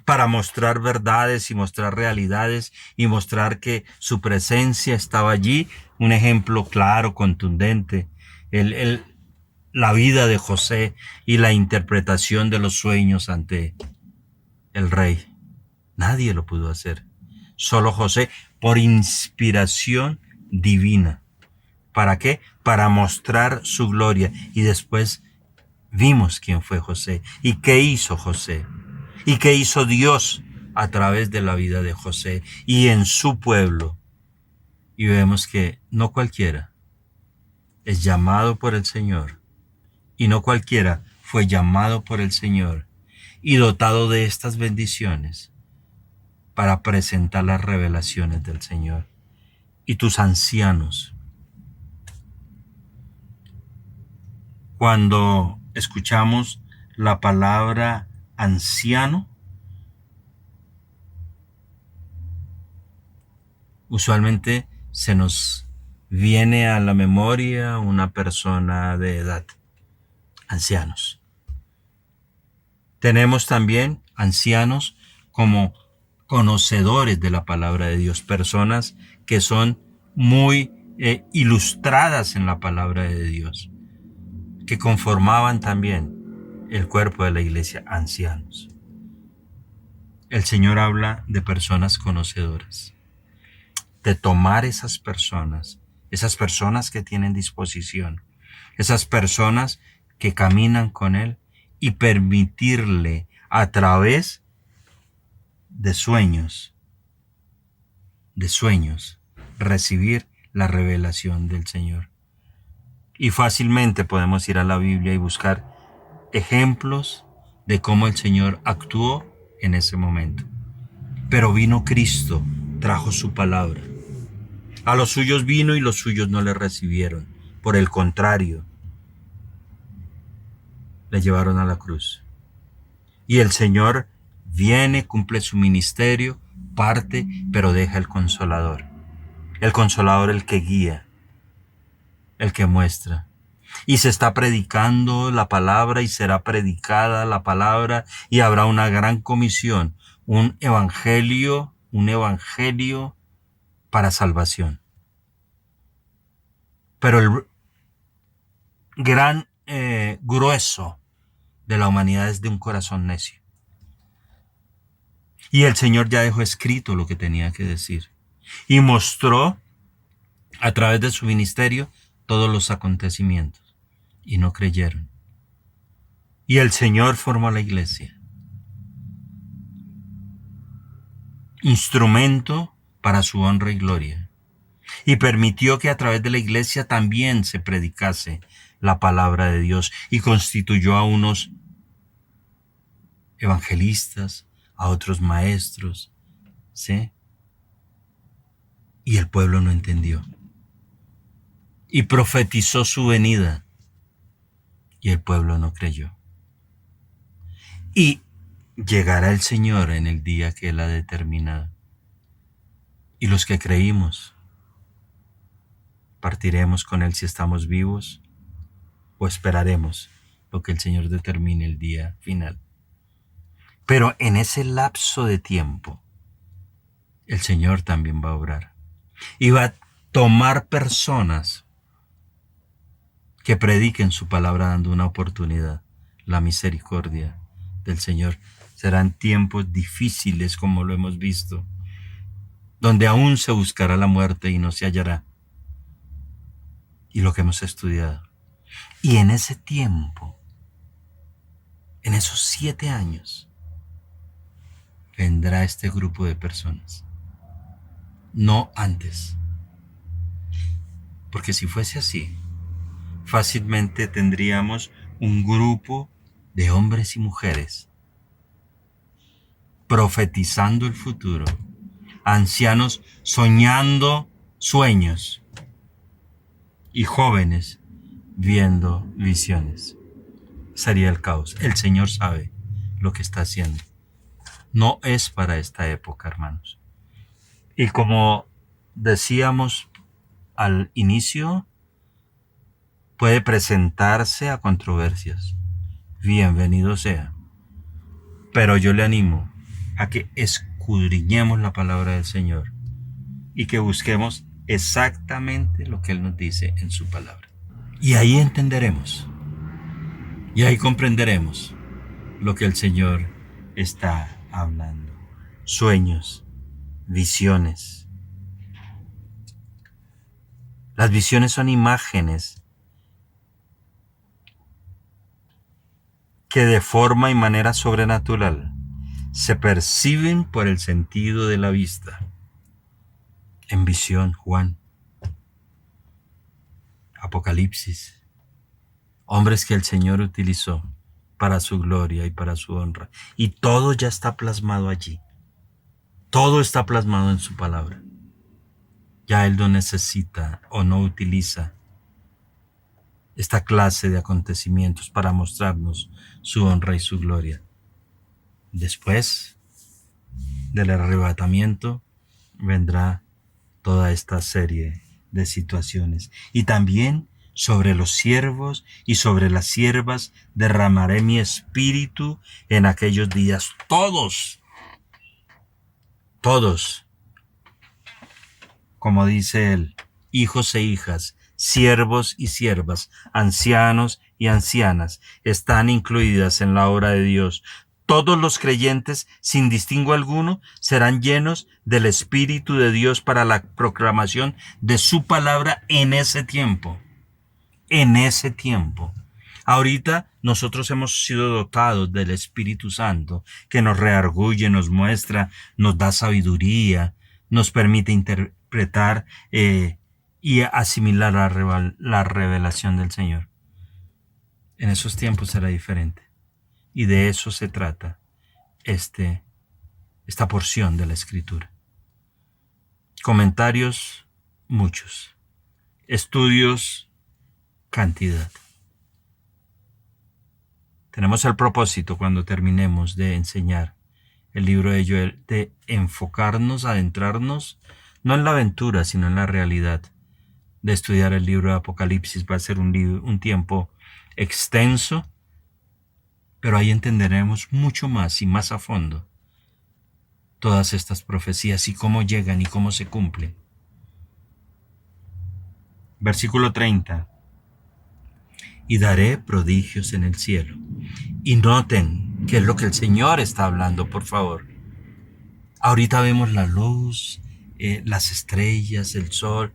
para mostrar verdades y mostrar realidades y mostrar que su presencia estaba allí. Un ejemplo claro, contundente, la vida de José y la interpretación de los sueños ante el rey. Nadie lo pudo hacer. Solo José, por inspiración divina. ¿Para qué? Para mostrar su gloria. Y después vimos quién fue José y qué hizo José y qué hizo Dios a través de la vida de José y en su pueblo. Y vemos que no cualquiera es llamado por el Señor y no cualquiera fue llamado por el Señor y dotado de estas bendiciones para presentar las revelaciones del Señor. Y tus ancianos, cuando escuchamos la palabra anciano, usualmente se nos viene a la memoria una persona de edad, ancianos. Tenemos también ancianos como conocedores de la palabra de Dios, personas que son muy ilustradas en la palabra de Dios, que conformaban también el cuerpo de la iglesia, ancianos. El Señor habla de personas conocedoras, de tomar esas personas que tienen disposición, esas personas que caminan con Él y permitirle a través de sueños, recibir la revelación del Señor. Y fácilmente podemos ir a la Biblia y buscar ejemplos de cómo el Señor actuó en ese momento. Pero vino Cristo, trajo su palabra. A los suyos vino y los suyos no le recibieron. Por el contrario, le llevaron a la cruz. Y el Señor viene, cumple su ministerio, parte, pero deja el Consolador. El Consolador, el que guía, el que muestra. Y se está predicando la palabra y será predicada la palabra y habrá una gran comisión, un evangelio para salvación. Pero el gran grueso de la humanidad es de un corazón necio. Y el Señor ya dejó escrito lo que tenía que decir y mostró a través de su ministerio todos los acontecimientos y no creyeron. Y el Señor formó la iglesia, instrumento para su honra y gloria, y permitió que a través de la iglesia también se predicase la palabra de Dios y constituyó a unos evangelistas, a otros maestros, ¿sí? Y el pueblo no entendió. Y profetizó su venida y el pueblo no creyó. Y llegará el Señor en el día que Él ha determinado. Y los que creímos, partiremos con Él si estamos vivos o esperaremos lo que el Señor determine el día final. Pero en ese lapso de tiempo, el Señor también va a obrar. Y va a tomar personas que prediquen su palabra dando una oportunidad, la misericordia del Señor. Serán tiempos difíciles como lo hemos visto, donde aún se buscará la muerte y no se hallará. Y lo que hemos estudiado. Y en ese tiempo, en esos 7 años, vendrá este grupo de personas. No antes. Porque si fuese así, fácilmente tendríamos un grupo de hombres y mujeres profetizando el futuro, ancianos soñando sueños y jóvenes viendo visiones. Sería el caos. El Señor sabe lo que está haciendo. No es para esta época, hermanos. Y como decíamos al inicio, puede presentarse a controversias. Bienvenido sea. Pero yo le animo a que escudriñemos la palabra del Señor y que busquemos exactamente lo que Él nos dice en su palabra. Y ahí entenderemos, y ahí comprenderemos lo que el Señor está hablando. Sueños, visiones. Las visiones son imágenes que de forma y manera sobrenatural se perciben por el sentido de la vista. En visión, Juan, Apocalipsis, hombres que el Señor utilizó para su gloria y para su honra. Y todo ya está plasmado allí. Todo está plasmado en su palabra. Ya Él no necesita o no utiliza esta clase de acontecimientos para mostrarnos su honra y su gloria. Después del arrebatamiento vendrá toda esta serie de situaciones. Y también sobre los siervos y sobre las siervas derramaré mi espíritu en aquellos días. Todos, como dice él, hijos e hijas, siervos y siervas, ancianos y ancianas, están incluidas en la obra de Dios. Todos los creyentes, sin distingo alguno, serán llenos del Espíritu de Dios para la proclamación de su palabra en ese tiempo. En ese tiempo. Ahorita nosotros hemos sido dotados del Espíritu Santo, que nos redarguye, nos muestra, nos da sabiduría, nos permite interpretar y asimilar la revelación del Señor. En esos tiempos será diferente. Y de eso se trata esta porción de la Escritura. Comentarios, muchos. Estudios, cantidad. Tenemos el propósito, cuando terminemos de enseñar el libro de Joel, de enfocarnos, adentrarnos, no en la aventura, sino en la realidad, de estudiar el libro de Apocalipsis. Va a ser un tiempo extenso, pero ahí entenderemos mucho más y más a fondo todas estas profecías y cómo llegan y cómo se cumplen. Versículo 30. Y daré prodigios en el cielo. Y noten qué es lo que el Señor está hablando, por favor. Ahorita vemos la luz, las estrellas, el sol.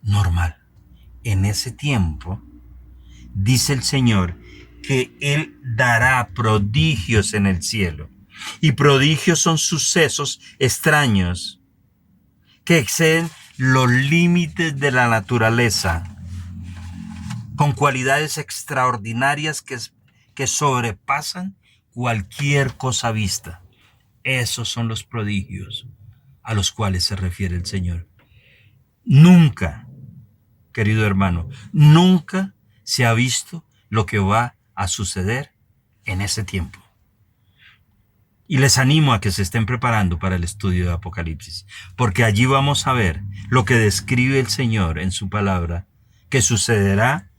Normal. En ese tiempo, dice el Señor, que Él dará prodigios en el cielo. Y prodigios son sucesos extraños que exceden los límites de la naturaleza, con cualidades extraordinarias que sobrepasan cualquier cosa vista. Esos son los prodigios a los cuales se refiere el Señor. Nunca, querido hermano, nunca se ha visto lo que va a suceder en ese tiempo. Y les animo a que se estén preparando para el estudio de Apocalipsis, porque allí vamos a ver lo que describe el Señor en su palabra, que sucederá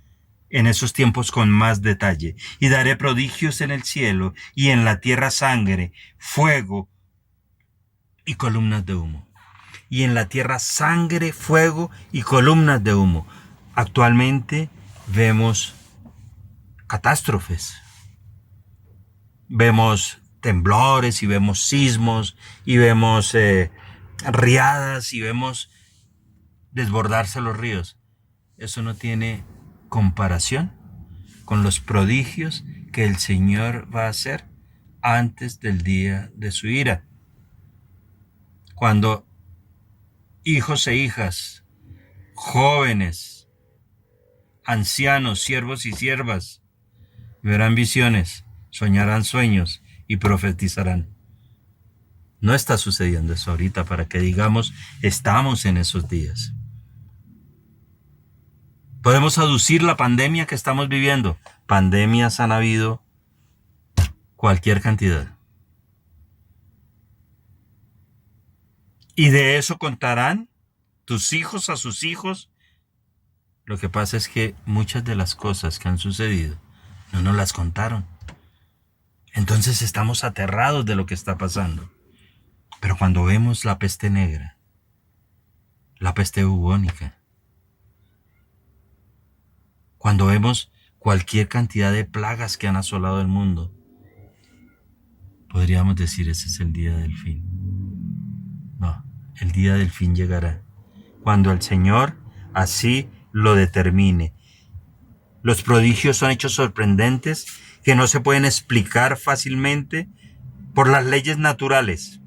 en esos tiempos con más detalle. Y daré prodigios en el cielo y en la tierra, sangre, fuego y columnas de humo. Y en la tierra sangre, fuego y columnas de humo. Actualmente vemos catástrofes. Vemos temblores y vemos sismos y vemos riadas y vemos desbordarse los ríos. Eso no tiene comparación con los prodigios que el Señor va a hacer antes del día de su ira. Cuando hijos e hijas, jóvenes, ancianos, siervos y siervas, verán visiones, soñarán sueños y profetizarán. No está sucediendo eso ahorita para que digamos estamos en esos días. Podemos aducir la pandemia que estamos viviendo. Pandemias han habido cualquier cantidad. Y de eso contarán tus hijos a sus hijos. Lo que pasa es que muchas de las cosas que han sucedido no nos las contaron. Entonces estamos aterrados de lo que está pasando. Pero cuando vemos la peste negra, la peste bubónica, cuando vemos cualquier cantidad de plagas que han asolado el mundo, podríamos decir ese es el día del fin. No, el día del fin llegará, cuando el Señor así lo determine. Los prodigios son hechos sorprendentes que no se pueden explicar fácilmente por las leyes naturales,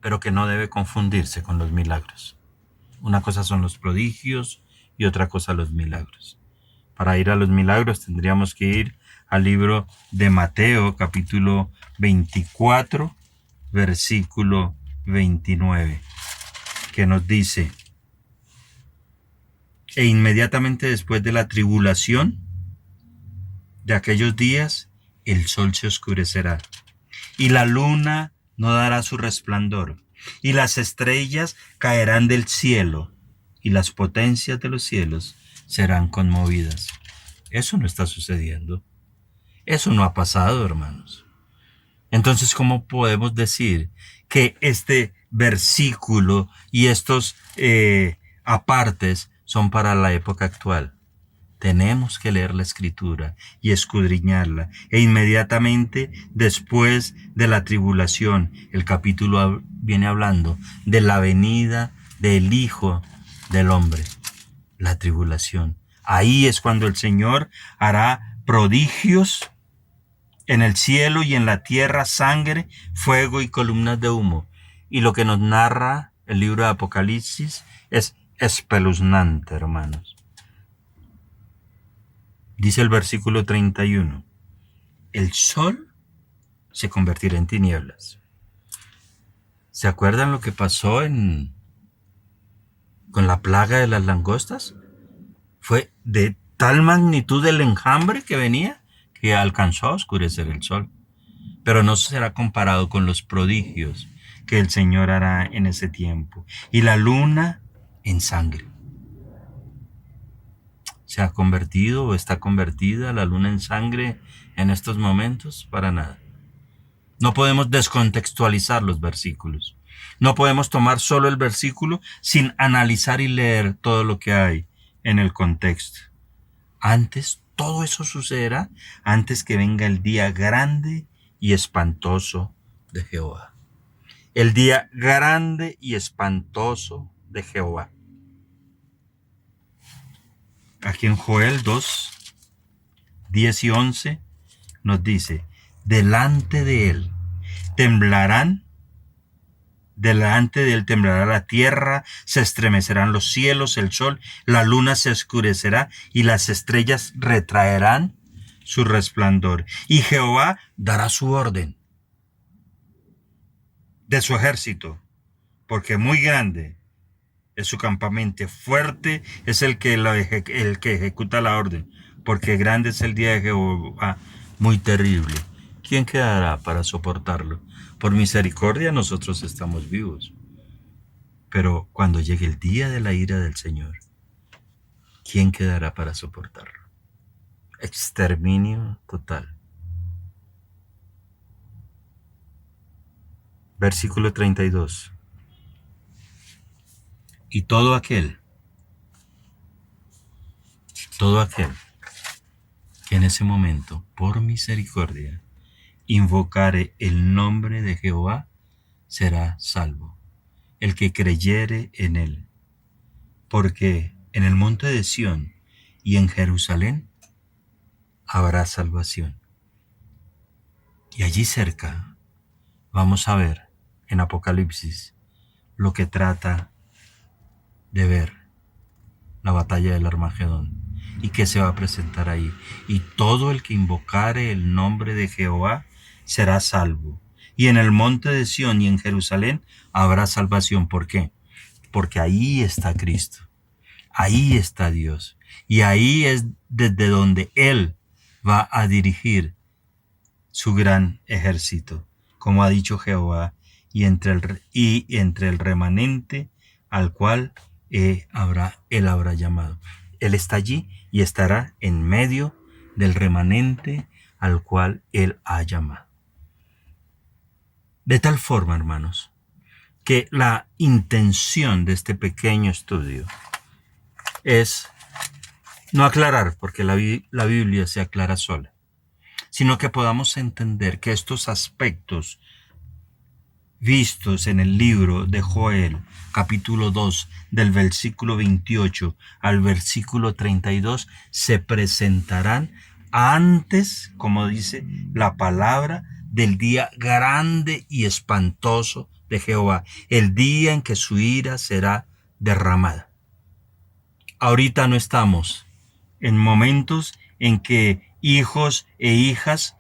pero que no debe confundirse con los milagros. Una cosa son los prodigios y otra cosa los milagros. Para ir a los milagros tendríamos que ir al libro de Mateo, capítulo 24, versículo 29, que nos dice: e inmediatamente después de la tribulación de aquellos días, el sol se oscurecerá, y la luna no dará su resplandor, y las estrellas caerán del cielo, y las potencias de los cielos serán conmovidas. Eso no está sucediendo. Eso no ha pasado, hermanos. Entonces, ¿cómo podemos decir que este versículo y estos apartes son para la época actual? Tenemos que leer la Escritura y escudriñarla. E inmediatamente después de la tribulación, el capítulo viene hablando de la venida del Hijo del Hombre. La tribulación. Ahí es cuando el Señor hará prodigios en el cielo y en la tierra, sangre, fuego y columnas de humo. Y lo que nos narra el libro de Apocalipsis es espeluznante, hermanos. Dice el versículo 31, el sol se convertirá en tinieblas. ¿Se acuerdan lo que pasó con la plaga de las langostas? Fue de tal magnitud el enjambre que venía que alcanzó a oscurecer el sol. Pero no será comparado con los prodigios que el Señor hará en ese tiempo. Y la luna en sangre. ¿Se ha convertido o está convertida la luna en sangre en estos momentos? Para nada. No podemos descontextualizar los versículos. No podemos tomar solo el versículo sin analizar y leer todo lo que hay en el contexto. Antes, todo eso sucederá antes que venga el día grande y espantoso de Jehová. El día grande y espantoso de Jehová. Aquí en Joel 2, 10 y 11 nos dice: delante de él temblará la tierra, se estremecerán los cielos, el sol, la luna se oscurecerá y las estrellas retraerán su resplandor. Y Jehová dará su orden de su ejército, porque muy grande es su campamento, fuerte es el que ejecuta la orden, porque grande es el día de Jehová, muy terrible. ¿Quién quedará para soportarlo? Por misericordia nosotros estamos vivos. Pero cuando llegue el día de la ira del Señor, ¿quién quedará para soportarlo? Exterminio total. Versículo 32. Y todo aquel que en ese momento, por misericordia, invocare el nombre de Jehová, será salvo. El que creyere en él. Porque en el monte de Sión y en Jerusalén habrá salvación. Y allí cerca vamos a ver en Apocalipsis lo que trata de ver la batalla del Armagedón y que se va a presentar ahí. Y todo el que invocare el nombre de Jehová será salvo. Y en el monte de Sión y en Jerusalén habrá salvación. ¿Por qué? Porque ahí está Cristo. Ahí está Dios. Y ahí es desde donde Él va a dirigir su gran ejército. Como ha dicho Jehová, y entre el remanente al cual Él habrá llamado. Él está allí y estará en medio del remanente al cual Él ha llamado. De tal forma, hermanos, que la intención de este pequeño estudio es no aclarar, porque la Biblia se aclara sola, sino que podamos entender que estos aspectos vistos en el libro de Joel, capítulo 2, del versículo 28 al versículo 32, se presentarán antes, como dice la palabra, del día grande y espantoso de Jehová, el día en que su ira será derramada. Ahorita no estamos en momentos en que hijos e hijas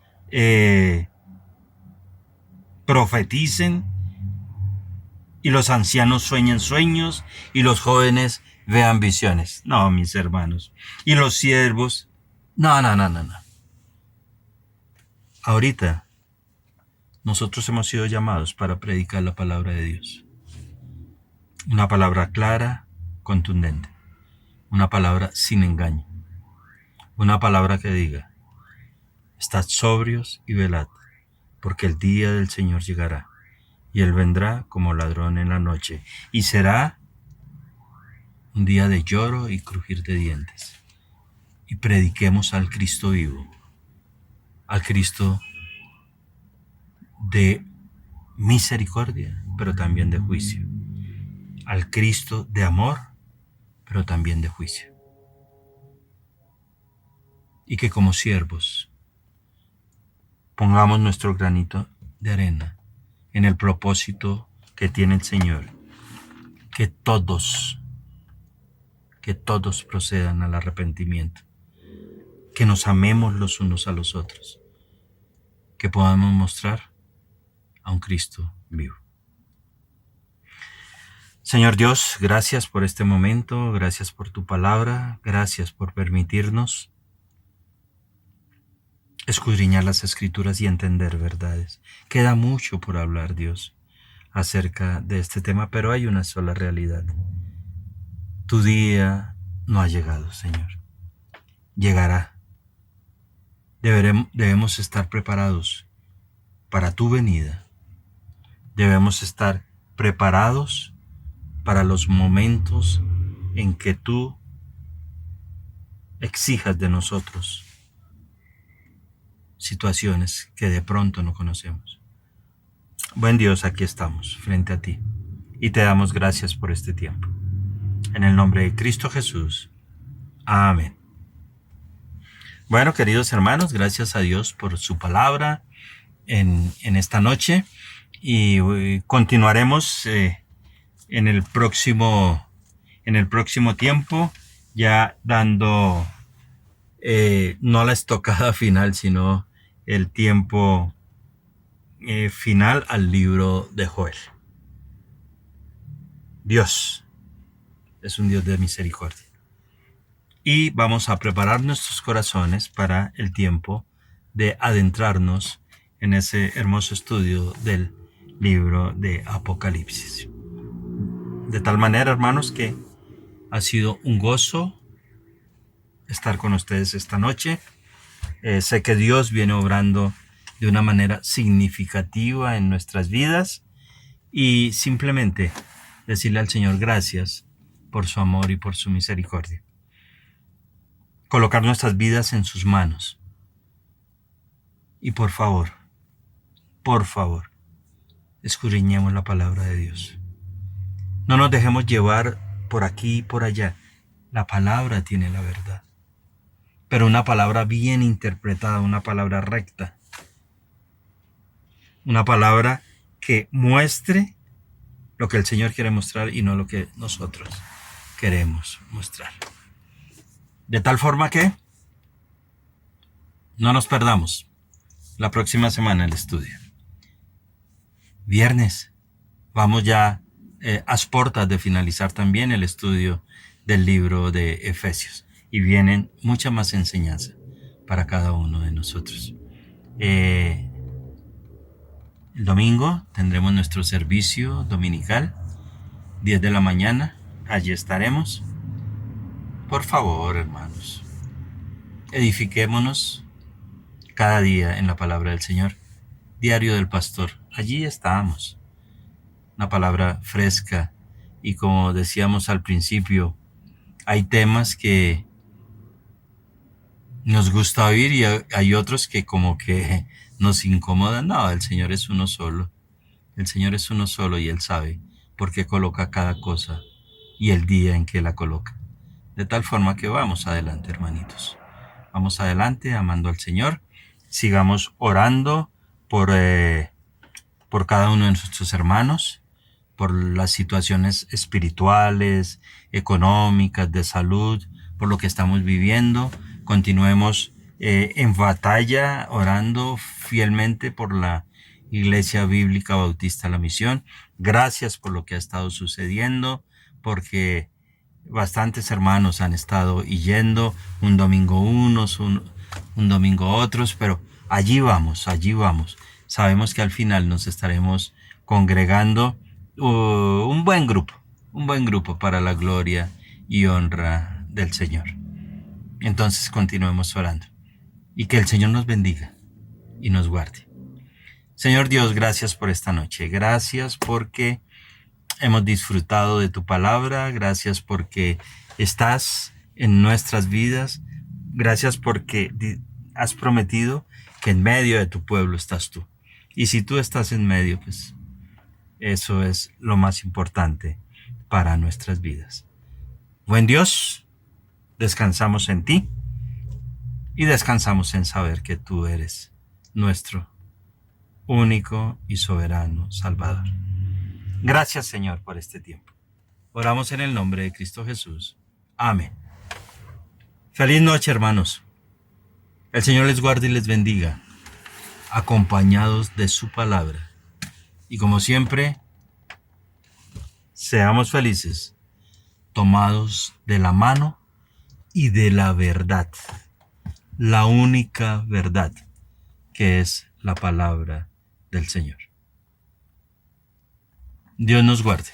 profeticen y los ancianos sueñen sueños y los jóvenes vean visiones. No, mis hermanos. Y los siervos. No. Ahorita nosotros hemos sido llamados para predicar la palabra de Dios. Una palabra clara, contundente. Una palabra sin engaño. Una palabra que diga: estad sobrios y velad, porque el día del Señor llegará, y Él vendrá como ladrón en la noche, y será un día de lloro y crujir de dientes. Y prediquemos al Cristo vivo, al Cristo de misericordia, pero también de juicio, al Cristo de amor, pero también de juicio. Y que como siervos pongamos nuestro granito de arena en el propósito que tiene el Señor, que todos procedan al arrepentimiento, que nos amemos los unos a los otros, que podamos mostrar a un Cristo vivo. Señor Dios, gracias por este momento, gracias por tu palabra, gracias por permitirnos escudriñar las Escrituras y entender verdades. Queda mucho por hablar, Dios, acerca de este tema, pero hay una sola realidad. Tu día no ha llegado, Señor. Llegará. Debemos estar preparados para tu venida. Debemos estar preparados para los momentos en que tú exijas de nosotros situaciones que de pronto no conocemos. Buen Dios, aquí estamos frente a ti y te damos gracias por este tiempo. En el nombre de Cristo Jesús. Amén. Bueno, queridos hermanos, gracias a Dios por su palabra en esta noche, y continuaremos en el próximo tiempo, ya dando no la estocada final, sino el tiempo final al libro de Joel. Dios es un Dios de misericordia. Y vamos a preparar nuestros corazones para el tiempo de adentrarnos en ese hermoso estudio del libro de Apocalipsis. De tal manera, hermanos, que ha sido un gozo estar con ustedes esta noche. Sé que Dios viene obrando de una manera significativa en nuestras vidas, y simplemente decirle al Señor gracias por su amor y por su misericordia. Colocar nuestras vidas en sus manos. Y por favor, escudriñemos la palabra de Dios. No nos dejemos llevar por aquí y por allá. La palabra tiene la verdad, pero una palabra bien interpretada, una palabra recta, una palabra que muestre lo que el Señor quiere mostrar y no lo que nosotros queremos mostrar. De tal forma que no nos perdamos la próxima semana el estudio. Viernes, vamos ya a puertas de finalizar también el estudio del libro de Efesios, y vienen mucha más enseñanza para cada uno de nosotros. El domingo tendremos nuestro servicio dominical, 10 de la mañana, allí estaremos. Por favor, hermanos, edifiquémonos cada día en la palabra del Señor. Diario del Pastor. Allí estábamos. Una palabra fresca. Y como decíamos al principio, hay temas que nos gusta oír y hay otros que como que nos incomodan. No, el Señor es uno solo. El Señor es uno solo y Él sabe por qué coloca cada cosa y el día en que la coloca. De tal forma que vamos adelante, hermanitos. Vamos adelante amando al Señor. Sigamos orando por cada uno de nuestros hermanos, por las situaciones espirituales, económicas, de salud, por lo que estamos viviendo. Continuemos en batalla, orando fielmente por la Iglesia Bíblica Bautista La Misión. Gracias por lo que ha estado sucediendo, porque bastantes hermanos han estado yendo, un domingo unos, un domingo otros, pero allí vamos. Sabemos que al final nos estaremos congregando un buen grupo para la gloria y honra del Señor. Entonces continuemos orando y que el Señor nos bendiga y nos guarde. Señor Dios, gracias por esta noche. Gracias porque hemos disfrutado de tu palabra. Gracias porque estás en nuestras vidas. Gracias porque has prometido que en medio de tu pueblo estás tú. Y si tú estás en medio, pues eso es lo más importante para nuestras vidas. Buen Dios, descansamos en ti y descansamos en saber que tú eres nuestro único y soberano Salvador. Gracias, Señor, por este tiempo. Oramos en el nombre de Cristo Jesús. Amén. Feliz noche, hermanos. El Señor les guarde y les bendiga, acompañados de su palabra. Y como siempre, seamos felices, tomados de la mano y de la verdad, la única verdad, que es la palabra del Señor. Dios nos guarde.